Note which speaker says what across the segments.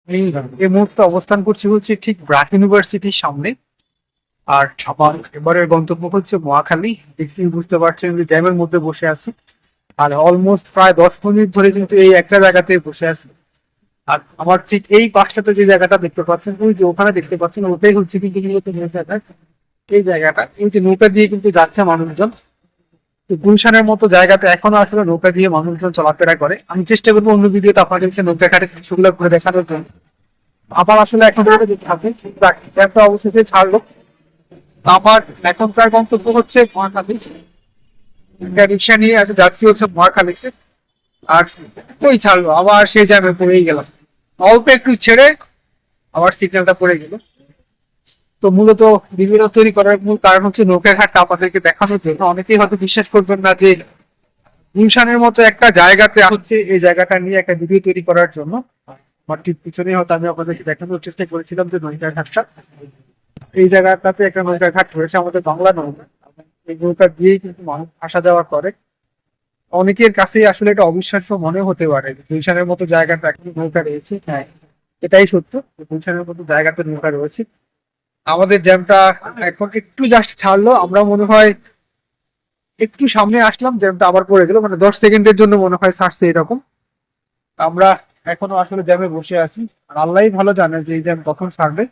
Speaker 1: এই এই মুহূর্তে অবস্থান করছি হচ্ছে ঠিক ব্র্যাক ইউনিভার্সিটির সামনে। আর আমার এবারের গন্তব্য হচ্ছে মহাখালী। দেখতেই বুঝতে পারছেন যে জ্যামের মধ্যে বসে আছি। আর অলমোস্ট প্রায় 10 মিনিট ধরে কিন্তু এই একটা জায়গাতে বসে আছি। আর আমার ঠিক এই পাশটাতে যে জায়গাটা দেখতে পাচ্ছেন, ওই যে ওখানে দেখতে পাচ্ছেন, ওটাই হচ্ছে কিন্তু মূলত নৌকাটা। এই জায়গাটা, এই যে নৌকা দিয়ে কিন্তু যাচ্ছে মানুষজন। তো গুলশানের মতো জায়গাতে এখনো আসলে নৌকা দিয়ে মানুষজন চলাফেরা করে। আমি চেষ্টা করবো অন্য ভিডিওতে আপনাদেরকে নৌকা ঘাটে সেগুলো ঘুরে দেখানোর জন্য। আবার আসলে এখন একটা অবস্থিতে ছাড়লো। আমার এখনকার গন্তব্য হচ্ছে মহাখালী। একটা রিক্সা নিয়ে আজ যাচ্ছি হচ্ছে মহাখালীতে। আর ওই ছাড়লো, আবার সেই জ্যামে পড়েই গেলাম। অল্প একটু ছেড়ে আবার সিগন্যালটা পড়ে গেল। তো মূলত ভিডিও তৈরি করার মূল কারণ হচ্ছে নৌকা ঘাটটা আপনাদেরকে দেখানোর জন্য। অনেকেই হয়তো বিশ্বাস করবেন না যে গুলশানের মতো একটা জায়গাতে হচ্ছে এই জায়গাটা নিয়ে একটা ভিডিও তৈরি করার জন্য। আমার ঠিক পিছনে হয়তো আমি আপনাদেরকে দেখানোর চেষ্টা করেছিলাম যে নৌকা ঘাটটা, এই জায়গাটাতে একটা নৌকা ঘাট রয়েছে, আমাদের বাংলা নৌকা। এই নৌকা দিয়েই কিন্তু মানুষ আসা যাওয়া করে। অনেকের কাছেই আসলে এটা অবিশ্বাস্য মনে হতে পারে যে গুলশানের মতো জায়গাতে এখন নৌকা রয়েছে। হ্যাঁ, এটাই সত্য যে গুলশানের মতো জায়গাতে নৌকা রয়েছে। আমাদের জ্যামটা এখন একটু জাস্ট ছাড়লো, আমরা মনে হয় একটু সামনে আসলাম, জ্যামটা আবার পড়ে গেল। মানে 10 সেকেন্ডের জন্য মনে হয় ছাড়ছে এরকম। আমরা এখনো আসলে জ্যামে বসে আছি। আর আল্লাহই ভালো জানে যে এই জ্যাম কখন ছাড়বে।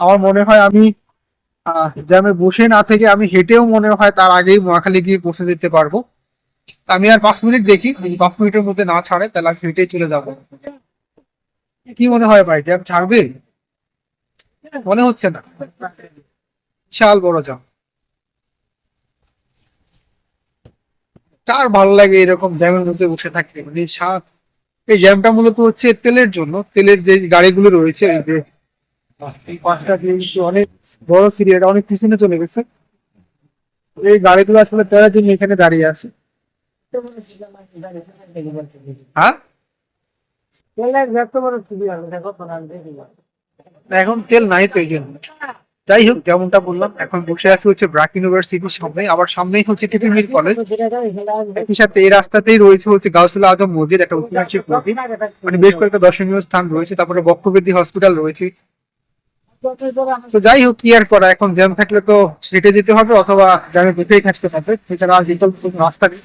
Speaker 1: আমার মনে হয় আমি জ্যামে বসে না থেকে আমি হেঁটেও মনে হয় তার আগেই মহাখালী গিয়ে পৌঁছে যেতে পারবো। আমি আর 5 মিনিট দেখি, যদি 5 মিনিটের মধ্যে না ছাড়ে তাহলে আমি হেঁটে চলে যাবো। কি মনে হয় ভাই, জ্যাম ছাড়বে? মনে হচ্ছে না। বিশাল বড় জ্যাম। কার ভালো লাগে এরকম জ্যামের মধ্যে বসে থাকতে? মানে এই জ্যামটা মূলত হচ্ছে তেলের জন্য। তেলের যে গাড়িগুলো রয়েছে, এই যে এই পাঁচটা দিয়ে কিন্তু অনেক বড় সিরিয়াল অনেক পিছনে চলে গেছে। এই গাড়িগুলো আসলে তেলের জন্য এখানে দাঁড়িয়ে আছে। হ্যাঁ, এখন তেল নাই তো এই জন্য। যাই হোক, যেমনটা বললাম, এখন বসে আছি হচ্ছে ব্র্যাক ইউনিভার্সিটির সামনে। আবার সামনেই হচ্ছে তিতুমির কলেজ। একই সাথে এই রাস্তাতেই রয়েছে হচ্ছে গাউসুল আজম মসজিদ, একটা ঐতিহাসিক মসজিদ। মানে বেশ কয়েকটা দর্শনীয় স্থান রয়েছে, তারপরে বক্ষব্যাধি হসপিটাল রয়েছে। তো যাই হোক, কি আর করা, এখন জ্যাম থাকলে তো হেঁটে যেতে হবে অথবা জ্যামে বসেই থাকতে হবে, এছাড়া আর বিকল্প কোনো রাস্তা নেই।